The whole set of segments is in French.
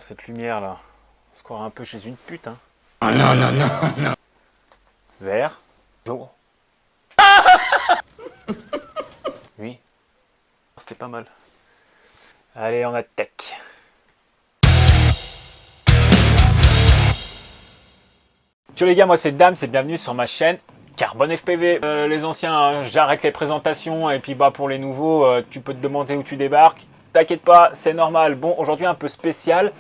Cette lumière là, on se croirait un peu chez une pute, hein. Oh non, non, non, non. Vert, jour. Oui, c'était pas mal. Allez, on attaque. Ciao les gars, moi c'est Dame, c'est bienvenue sur ma chaîne Carbone FPV. Les anciens, hein, j'arrête les présentations et puis pour les nouveaux, tu peux te demander où tu débarques. T'inquiète pas, c'est normal. Bon, aujourd'hui un peu spécial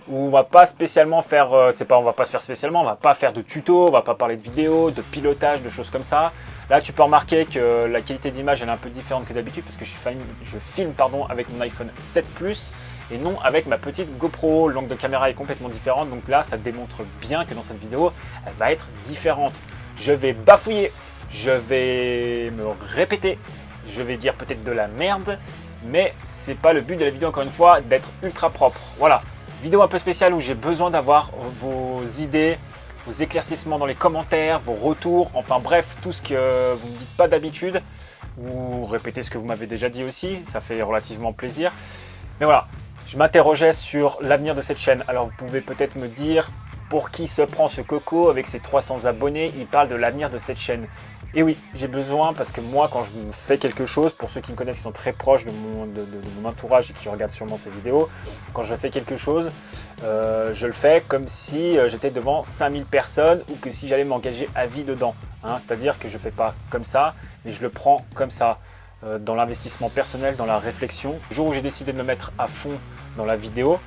où on va pas spécialement faire, on va pas se faire spécialement, on va pas faire de tuto, on va pas parler de vidéo, de pilotage, de choses comme ça. Là, tu peux remarquer que la qualité d'image elle est un peu différente que d'habitude parce que je filme avec mon iPhone 7 Plus et non avec ma petite GoPro. L'angle de caméra est complètement différent, donc là, ça démontre bien que dans cette vidéo, elle va être différente. Je vais bafouiller, je vais me répéter, je vais dire peut-être de la merde, mais c'est pas le but de la vidéo, encore une fois, d'être ultra propre. Voilà. Vidéo un peu spéciale où j'ai besoin d'avoir vos idées, vos éclaircissements dans les commentaires, vos retours, enfin bref, tout ce que vous ne me dites pas d'habitude, ou répétez ce que vous m'avez déjà dit aussi, ça fait relativement plaisir. Mais voilà, je m'interrogeais sur l'avenir de cette chaîne. Alors vous pouvez peut-être me dire pour qui se prend ce coco avec ses 300 abonnés, il parle de l'avenir de cette chaîne. Et oui, j'ai besoin parce que moi, quand je fais quelque chose, pour ceux qui me connaissent, qui sont très proches de mon entourage et qui regardent sûrement ces vidéos, quand je fais quelque chose, je le fais comme si j'étais devant 5000 personnes ou que si j'allais m'engager à vie dedans. Hein. C'est-à-dire que je ne fais pas comme ça, mais je le prends comme ça, dans l'investissement personnel, dans la réflexion. Le jour où j'ai décidé de me mettre à fond dans la vidéo,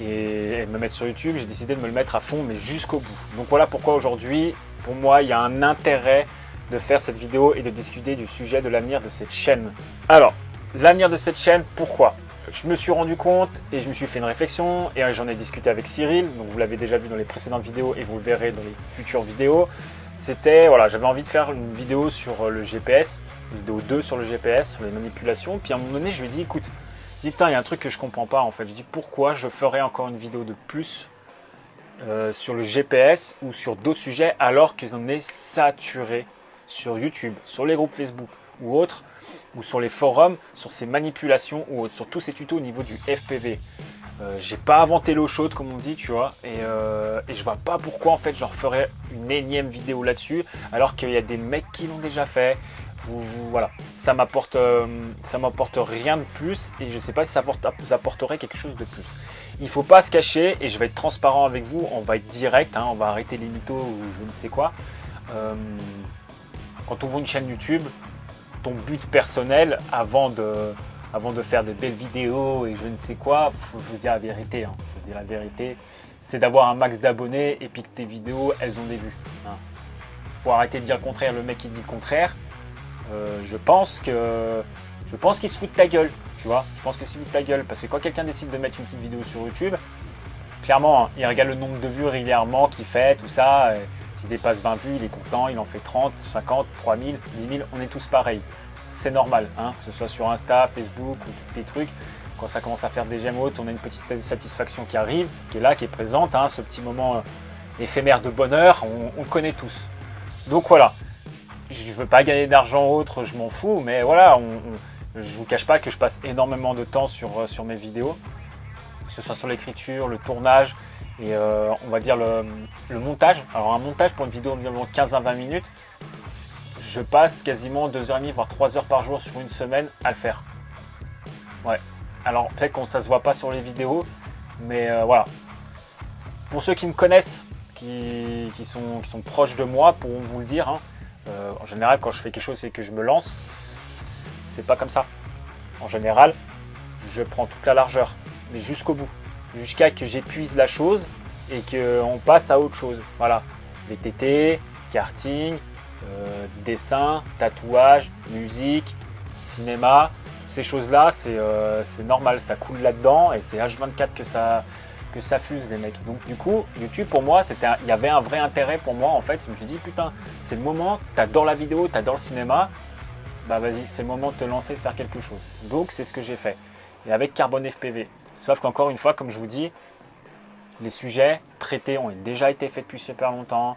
et me mettre sur YouTube, j'ai décidé de me le mettre à fond, mais jusqu'au bout. Donc voilà pourquoi aujourd'hui, pour moi, il y a un intérêt de faire cette vidéo et de discuter du sujet de l'avenir de cette chaîne. Alors, l'avenir de cette chaîne, pourquoi? Je me suis rendu compte et je me suis fait une réflexion et j'en ai discuté avec Cyril, donc vous l'avez déjà vu dans les précédentes vidéos et vous le verrez dans les futures vidéos. C'était, voilà, j'avais envie de faire une vidéo sur le GPS, une vidéo 2 sur le GPS, sur les manipulations, puis à un moment donné, je lui ai dit, écoute, je dis putain, il y a un truc que je comprends pas en fait. Je dis pourquoi je ferais encore une vidéo de plus sur le GPS ou sur d'autres sujets alors qu'ils en est saturé sur YouTube, sur les groupes Facebook ou autres, ou sur les forums, sur ces manipulations ou autres, sur tous ces tutos au niveau du FPV. J'ai pas inventé l'eau chaude comme on dit, tu vois, et je vois pas pourquoi en fait je referais une énième vidéo là-dessus alors qu'il y a des mecs qui l'ont déjà fait. Voilà, ça m'apporte rien de plus et je sais pas si ça vous apporterait quelque chose de plus. Il faut pas se cacher et je vais être transparent avec vous, on va être direct, hein, on va arrêter les mythos ou je ne sais quoi. Quand on ouvre une chaîne YouTube, ton but personnel avant de faire des belles vidéos et je ne sais quoi, faut dire la vérité, hein, faut dire la vérité, c'est d'avoir un max d'abonnés et puis que tes vidéos elles ont des vues. Hein. Faut arrêter de dire le contraire, le mec qui dit le contraire. Je pense qu'il se fout de ta gueule, tu vois. Je pense qu'il se fout de ta gueule parce que quand quelqu'un décide de mettre une petite vidéo sur YouTube, clairement, hein, il regarde le nombre de vues régulièrement qu'il fait, tout ça. S'il dépasse 20 vues, il est content, il en fait 30, 50, 3000, 10 000, on est tous pareils. C'est normal, hein, que ce soit sur Insta, Facebook ou des trucs. Quand ça commence à faire des j'aime hautes, on a une petite satisfaction qui arrive, qui est là, qui est présente, hein, ce petit moment éphémère de bonheur, on le connaît tous. Donc voilà. Je veux pas gagner d'argent autre, je m'en fous, mais voilà, je vous cache pas que je passe énormément de temps sur mes vidéos, que ce soit sur l'écriture, le tournage et on va dire le montage. Alors un montage pour une vidéo environ 15 à 20 minutes, je passe quasiment 2h30 voire 3 heures par jour sur une semaine à le faire. Ouais, alors peut-être que ça se voit pas sur les vidéos, mais voilà. Pour ceux qui me connaissent, qui sont proches de moi, pourront vous le dire, hein. En général, quand je fais quelque chose et que je me lance, c'est pas comme ça. En général, je prends toute la largeur, mais jusqu'au bout, jusqu'à que j'épuise la chose et qu'on passe à autre chose. Voilà, VTT, karting, dessin, tatouage, musique, cinéma, toutes ces choses-là, c'est normal, ça coule là-dedans et c'est H24 que ça fuse les mecs. Donc du coup, YouTube pour moi, il y avait un vrai intérêt pour moi en fait. Je me suis dit putain, c'est le moment, t'adores la vidéo, t'adores le cinéma, bah vas-y, c'est le moment de te lancer, de faire quelque chose. Donc c'est ce que j'ai fait. Et avec Carbone FPV. Sauf qu'encore une fois, comme je vous dis, les sujets traités ont déjà été faits depuis super longtemps.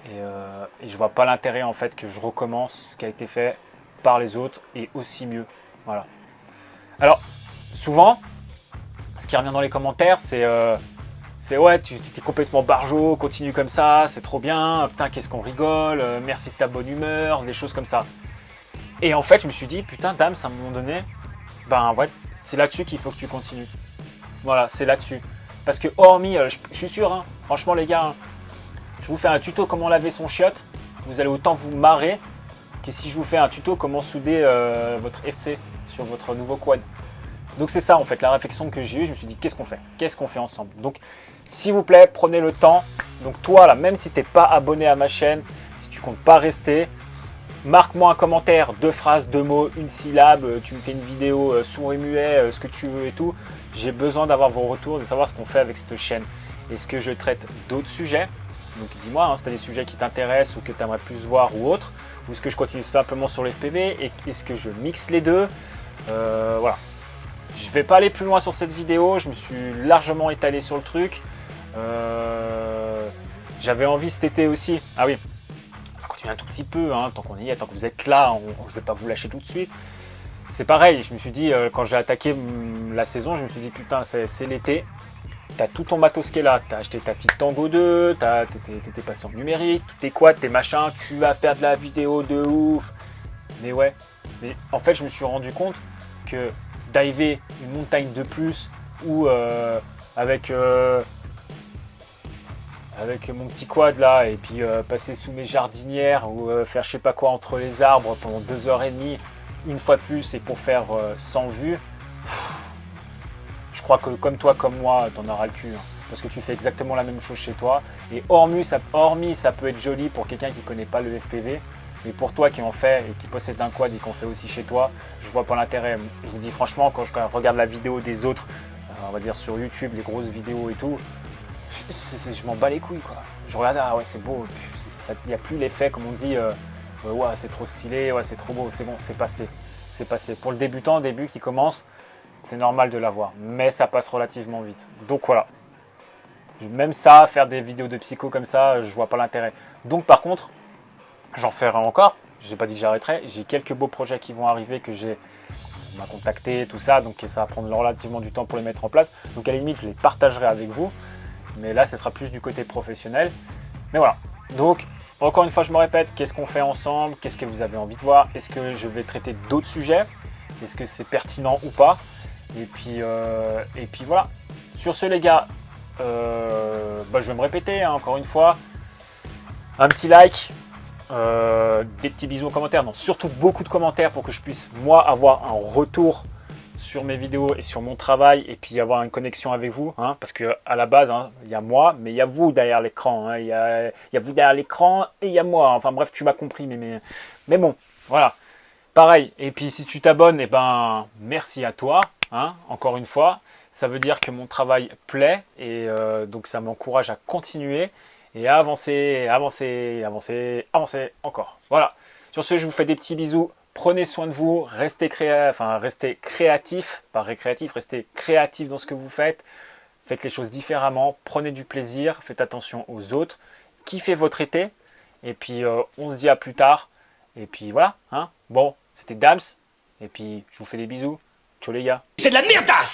Et je vois pas l'intérêt en fait que je recommence ce qui a été fait par les autres et aussi mieux. Voilà. Alors, souvent, ce qui revient dans les commentaires, c'est ouais, tu es complètement barjot, continue comme ça, c'est trop bien, putain, qu'est-ce qu'on rigole, merci de ta bonne humeur, des choses comme ça. Et en fait, je me suis dit, putain, Dams, à un moment donné, ben ouais, c'est là-dessus qu'il faut que tu continues. Voilà, c'est là-dessus. Parce que hormis, je suis sûr, hein, franchement les gars, hein, je vous fais un tuto comment laver son chiotte, vous allez autant vous marrer que si je vous fais un tuto comment souder votre FC sur votre nouveau quad. Donc c'est ça en fait la réflexion que j'ai eue, je me suis dit qu'est-ce qu'on fait? Qu'est-ce qu'on fait ensemble? Donc s'il vous plaît, prenez le temps. Donc toi là, même si tu n'es pas abonné à ma chaîne, si tu comptes pas rester, marque-moi un commentaire, 2 phrases, 2 mots, une syllabe, tu me fais une vidéo sourd et muet, ce que tu veux et tout. J'ai besoin d'avoir vos retours, de savoir ce qu'on fait avec cette chaîne. Est-ce que je traite d'autres sujets? Donc dis-moi hein, si tu as des sujets qui t'intéressent ou que tu aimerais plus voir ou autre. Ou est-ce que je continue simplement sur les FPV et est-ce que je mixe les deux? Voilà. Je ne vais pas aller plus loin sur cette vidéo, je me suis largement étalé sur le truc. J'avais envie cet été aussi. Ah oui, on va continuer un tout petit peu, hein, tant qu'on y est, tant que vous êtes là, je ne vais pas vous lâcher tout de suite. C'est pareil, je me suis dit, quand j'ai attaqué la saison, je me suis dit, putain, c'est l'été. Tu as tout ton matos qui est là, tu as acheté ta petite Tango 2, t'es passé en numérique, tous tes quads, tes machins, tu vas faire de la vidéo de ouf. Mais ouais, mais en fait, je me suis rendu compte que diver une montagne de plus ou avec mon petit quad là et puis passer sous mes jardinières ou faire je sais pas quoi entre les arbres pendant 2h30 une fois de plus et pour faire 100 vues, je crois que comme toi comme moi t'en auras le cul hein, parce que tu fais exactement la même chose chez toi et hormis ça peut être joli pour quelqu'un qui connaît pas le FPV. Mais pour toi qui en fais et qui possède un quad et qu'on fait aussi chez toi, je vois pas l'intérêt. Je vous dis franchement, quand je regarde la vidéo des autres, on va dire sur YouTube, les grosses vidéos et tout, je m'en bats les couilles quoi. Je regarde, ah ouais c'est beau, il n'y a plus l'effet comme on dit, ouais c'est trop stylé, ouais c'est trop beau, c'est bon, c'est passé. C'est passé. Pour le débutant, au début qui commence, c'est normal de l'avoir, mais ça passe relativement vite. Donc voilà. Même ça, faire des vidéos de psycho comme ça, je vois pas l'intérêt. Donc par contre, j'en ferai encore, je n'ai pas dit que j'arrêterai, j'ai quelques beaux projets qui vont arriver que on m'a contacté, tout ça, donc ça va prendre relativement du temps pour les mettre en place. Donc à la limite, je les partagerai avec vous, mais là, ce sera plus du côté professionnel. Mais voilà, donc encore une fois, je me répète, qu'est-ce qu'on fait ensemble? Qu'est-ce que vous avez envie de voir? Est-ce que je vais traiter d'autres sujets? Est-ce que c'est pertinent ou pas? Et puis voilà. Sur ce les gars, je vais me répéter hein, encore une fois, un petit like. Des petits bisous en commentaire, non, surtout beaucoup de commentaires pour que je puisse moi avoir un retour sur mes vidéos et sur mon travail et puis avoir une connexion avec vous hein, parce que à la base hein, il y a moi mais il y a vous derrière l'écran hein, il y a vous derrière l'écran et il y a moi, enfin bref tu m'as compris mais bon voilà pareil. Et puis si tu t'abonnes et ben merci à toi hein, encore une fois ça veut dire que mon travail plaît et donc ça m'encourage à continuer et à avancer, avancer, avancer, avancer encore. Voilà. Sur ce, je vous fais des petits bisous. Prenez soin de vous. Restez créatif, pas récréatif, restez créatif dans ce que vous faites. Faites les choses différemment. Prenez du plaisir. Faites attention aux autres. Kiffez votre été. Et puis, on se dit à plus tard. Et puis, voilà. Hein. Bon, c'était Dams. Et puis, je vous fais des bisous. Ciao les gars. C'est de la merdasse!